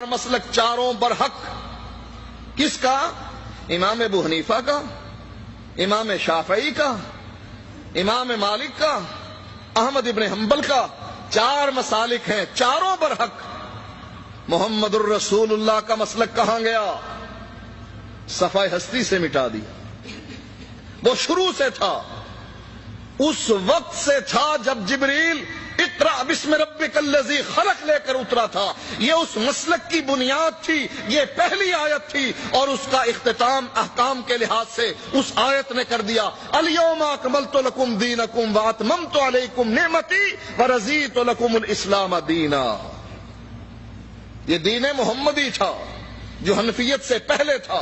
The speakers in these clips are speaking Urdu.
مسلک چاروں برحق کس کا؟ امام ابو حنیفہ کا، امام شافعی کا، امام مالک کا، احمد ابن حنبل کا۔ چار مسالک ہیں، چاروں برحق۔ محمد الرسول اللہ کا مسلک کہاں گیا؟ صفحہ ہستی سے مٹا دیا۔ وہ شروع سے تھا، اس وقت سے تھا جب جبریل اقرأ بسم ربک الذی خلق لے کر اترا تھا۔ یہ اس مسلک کی بنیاد تھی، یہ پہلی آیت تھی، اور اس کا اختتام احکام کے لحاظ سے اس آیت نے کر دیا، الیوم اکملت لکم دینکم واتممت علیکم نعمتی ورضیت لکم الاسلام دینا۔ یہ دین محمدی تھا جو حنفیت سے پہلے تھا،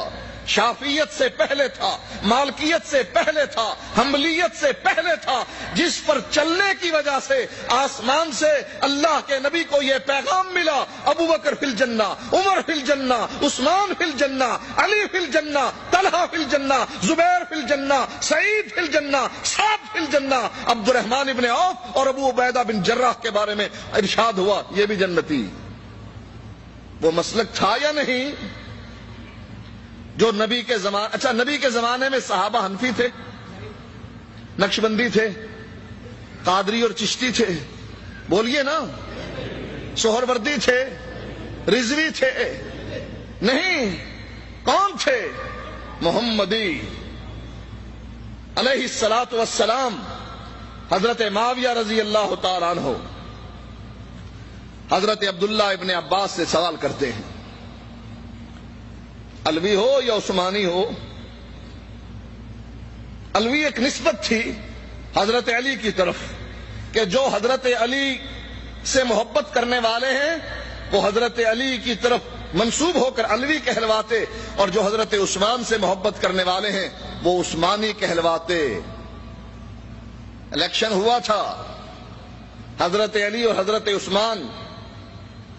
شافیت سے پہلے تھا، مالکیت سے پہلے تھا، حنبلیت سے پہلے تھا، جس پر چلنے کی وجہ سے آسمان سے اللہ کے نبی کو یہ پیغام ملا، ابو بکر فی الجنہ، عمر فی الجنہ، عثمان فی الجنہ، علی فی الجنہ، طلحہ فی الجنہ، زبیر فی الجنہ، سعید فی الجنہ، سعد فی الجنہ۔ عبد الرحمن ابن عوف اور ابو عبیدہ بن جراح کے بارے میں ارشاد ہوا یہ بھی جنتی۔ وہ مسلک تھا یا نہیں جو نبی کے زمانے؟ اچھا، نبی کے زمانے میں صحابہ حنفی تھے، نقشبندی تھے، قادری اور چشتی تھے، بولیے نا، سہروردی تھے، رضوی تھے؟ نہیں، کون تھے؟ محمدی علیہ الصلوۃ والسلام۔ حضرت معاویہ رضی اللہ تعالیٰ عنہ حضرت عبداللہ ابن عباس سے سوال کرتے ہیں، علوی ہو یا عثمانی ہو؟ علوی ایک نسبت تھی حضرت علی کی طرف کہ جو حضرت علی سے محبت کرنے والے ہیں وہ حضرت علی کی طرف منسوب ہو کر علوی کہلواتے، اور جو حضرت عثمان سے محبت کرنے والے ہیں وہ عثمانی کہلواتے۔ الیکشن ہوا تھا حضرت علی اور حضرت عثمان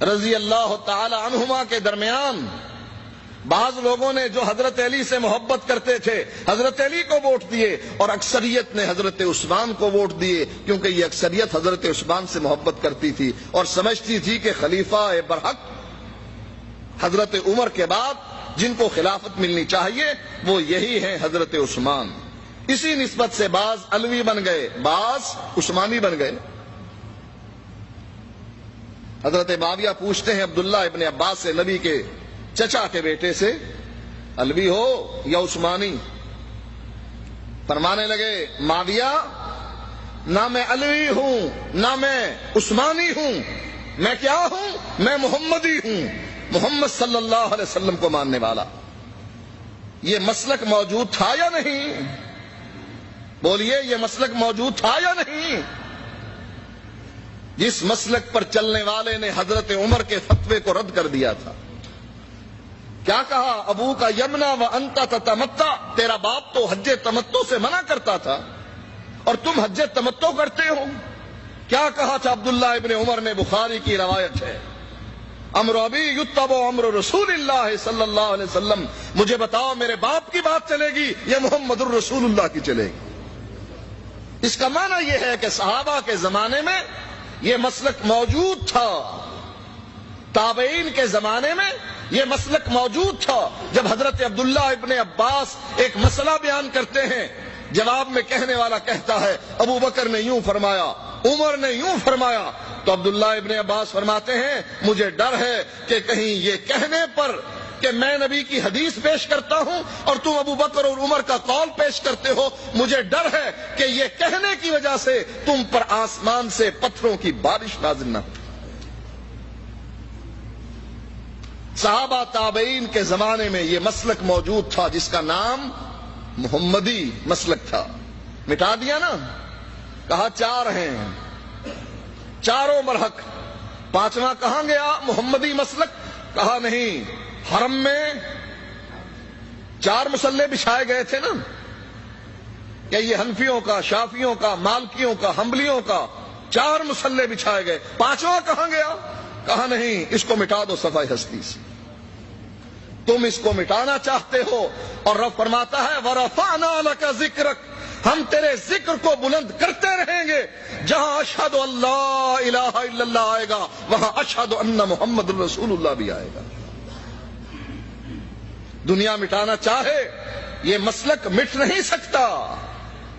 رضی اللہ تعالی عنہما کے درمیان۔ بعض لوگوں نے جو حضرت علی سے محبت کرتے تھے حضرت علی کو ووٹ دیے، اور اکثریت نے حضرت عثمان کو ووٹ دیے، کیونکہ یہ اکثریت حضرت عثمان سے محبت کرتی تھی اور سمجھتی تھی کہ خلیفہ برحق حضرت عمر کے بعد جن کو خلافت ملنی چاہیے وہ یہی ہیں حضرت عثمان۔ اسی نسبت سے بعض علوی بن گئے، بعض عثمانی بن گئے۔ حضرت معاویہ پوچھتے ہیں عبداللہ ابن عباس سے، نبی کے چچا کے بیٹے سے، علوی ہو یا عثمانی؟ فرمانے لگے، معاویہ نہ میں علوی ہوں نہ میں عثمانی ہوں، میں کیا ہوں؟ میں محمدی ہوں، محمد صلی اللہ علیہ وسلم کو ماننے والا۔ یہ مسلک موجود تھا یا نہیں؟ بولیے، یہ مسلک موجود تھا یا نہیں؟ جس مسلک پر چلنے والے نے حضرت عمر کے فتوے کو رد کر دیا تھا۔ کیا کہا؟ ابو کا یمنا و انت تتمتع، تیرا باپ تو حج تمتع سے منع کرتا تھا اور تم حج تمتع کرتے ہو۔ کیا کہا تھا عبداللہ ابن عمر نے؟ بخاری کی روایت ہے، امر ابی یتبع امر رسول اللہ صلی اللہ علیہ وسلم، مجھے بتاؤ میرے باپ کی بات چلے گی یا محمد الرسول اللہ کی چلے گی؟ اس کا معنی یہ ہے کہ صحابہ کے زمانے میں یہ مسلک موجود تھا، تابعین کے زمانے میں یہ مسلک موجود تھا۔ جب حضرت عبداللہ ابن عباس ایک مسئلہ بیان کرتے ہیں، جواب میں کہنے والا کہتا ہے ابو بکر نے یوں فرمایا، عمر نے یوں فرمایا، تو عبداللہ ابن عباس فرماتے ہیں مجھے ڈر ہے کہ کہیں یہ کہنے پر کہ میں نبی کی حدیث پیش کرتا ہوں اور تم ابو بکر اور عمر کا قول پیش کرتے ہو، مجھے ڈر ہے کہ یہ کہنے کی وجہ سے تم پر آسمان سے پتھروں کی بارش نازل نہ ہو۔ صحابہ تابعین کے زمانے میں یہ مسلک موجود تھا جس کا نام محمدی مسلک تھا۔ مٹا دیا نا؟ کہا چار ہیں، چاروں برحق، پانچواں کہاں گیا؟ محمدی مسلک؟ کہا نہیں، حرم میں چار مصلے بچھائے گئے تھے نا، کہ یہ حنفیوں کا، شافیوں کا، مالکیوں کا، حنبلیوں کا چار مصلے بچھائے گئے، پانچواں کہاں گیا؟ کہا نہیں، اس کو مٹا دو صفحہ ہستی سے۔ تم اس کو مٹانا چاہتے ہو، اور رب فرماتا ہے وَرَفَعْنَا لَكَ ذِكْرَكَ، ہم تیرے ذکر کو بلند کرتے رہیں گے۔ جہاں اشہد اللہ الہ الا اللہ آئے گا وہاں اشہد ان محمد الرسول اللہ بھی آئے گا۔ دنیا مٹانا چاہے یہ مسلک مٹ نہیں سکتا۔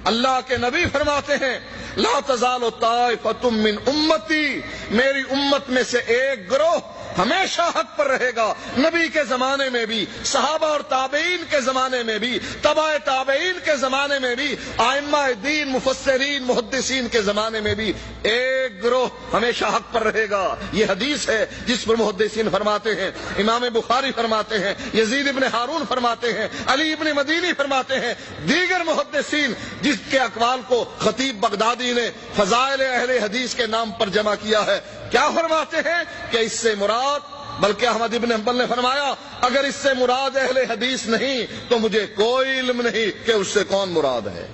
اللہ کے نبی فرماتے ہیں لا تزال طائفۃ من امتی، میری امت میں سے ایک گروہ ہمیشہ حق پر رہے گا، نبی کے زمانے میں بھی، صحابہ اور تابعین کے زمانے میں بھی، تبع تابعین کے زمانے میں بھی، ائمہ دین مفسرین محدثین کے زمانے میں بھی ایک گروہ ہمیشہ حق پر رہے گا۔ یہ حدیث ہے جس پر محدثین فرماتے ہیں، امام بخاری فرماتے ہیں، یزید ابن ہارون فرماتے ہیں، علی ابن مدینی فرماتے ہیں، دیگر محدثین جس کے اقوال کو خطیب بغدادی نے فضائل اہل حدیث کے نام پر جمع کیا ہے، کیا فرماتے ہیں کہ اس سے مراد، بلکہ احمد ابن حنبل نے فرمایا اگر اس سے مراد اہل حدیث نہیں تو مجھے کوئی علم نہیں کہ اس سے کون مراد ہے۔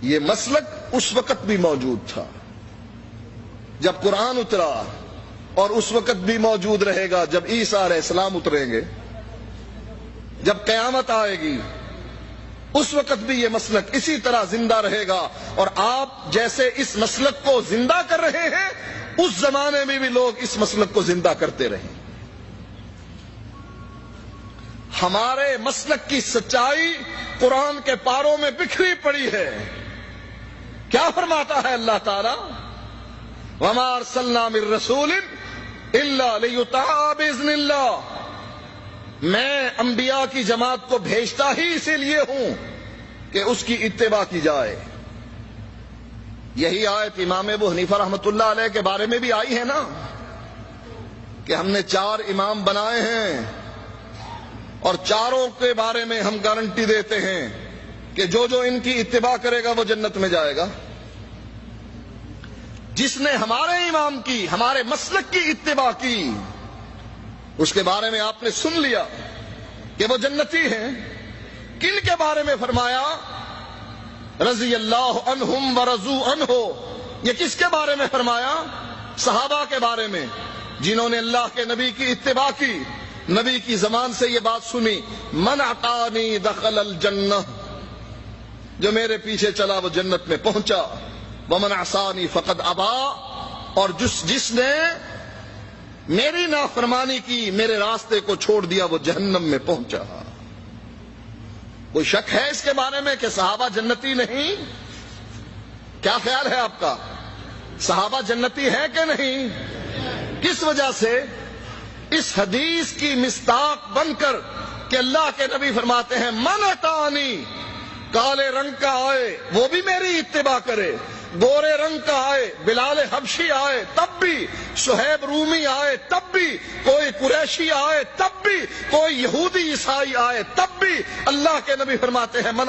یہ مسلک اس وقت بھی موجود تھا جب قرآن اترا، اور اس وقت بھی موجود رہے گا جب عیسیٰ علیہ السلام اتریں گے، جب قیامت آئے گی اس وقت بھی یہ مسلک اسی طرح زندہ رہے گا۔ اور آپ جیسے اس مسلک کو زندہ کر رہے ہیں اس زمانے میں بھی لوگ اس مسلک کو زندہ کرتے رہے۔ ہمارے مسلک کی سچائی قرآن کے پاروں میں بکھری پڑی ہے۔ کیا فرماتا ہے اللہ تعالی؟ وَمَا أَرْسَلْنَا مِن رَّسُولٍ إِلَّا لِيُطَاعَ بِإِذْنِ اللَّهِ، میں انبیاء کی جماعت کو بھیجتا ہی اسی لیے ہوں کہ اس کی اتباع کی جائے۔ یہی آیت امام ابو حنیفہ رحمۃ اللہ علیہ کے بارے میں بھی آئی ہے نا کہ ہم نے 4 امام بنائے ہیں اور چاروں کے بارے میں ہم گارنٹی دیتے ہیں کہ جو ان کی اتباع کرے گا وہ جنت میں جائے گا۔ جس نے ہمارے امام کی، ہمارے مسلک کی اتباع کی، اس کے بارے میں آپ نے سن لیا کہ وہ جنتی ہیں۔ کن کے بارے میں فرمایا؟ رضی اللہ عنہم ورضوا عنہ، یہ کس کے بارے میں فرمایا؟ صحابہ کے بارے میں، جنہوں نے اللہ کے نبی کی اتباع کی، نبی کی زبان سے یہ بات سنی من اطاعنی دخل الجنہ، جو میرے پیچھے چلا وہ جنت میں پہنچا، ومن عصانی فقد ابا، اور جس نے میری نافرمانی کی، میرے راستے کو چھوڑ دیا، وہ جہنم میں پہنچا۔ کوئی شک ہے اس کے بارے میں کہ صحابہ جنتی نہیں؟ کیا خیال ہے آپ کا؟ صحابہ جنتی ہیں کہ نہیں؟ کس وجہ سے؟ اس حدیث کی مصداق بن کر کہ اللہ کے نبی فرماتے ہیں من اطاعنی، کالے رنگ کا آئے وہ بھی میری اتباع کرے، گورے رنگ کا آئے، بلال حبشی آئے تب بھی، شہیب رومی آئے تب بھی، کوئی قریشی آئے تب بھی، کوئی یہودی عیسائی آئے تب بھی، اللہ کے نبی فرماتے ہیں من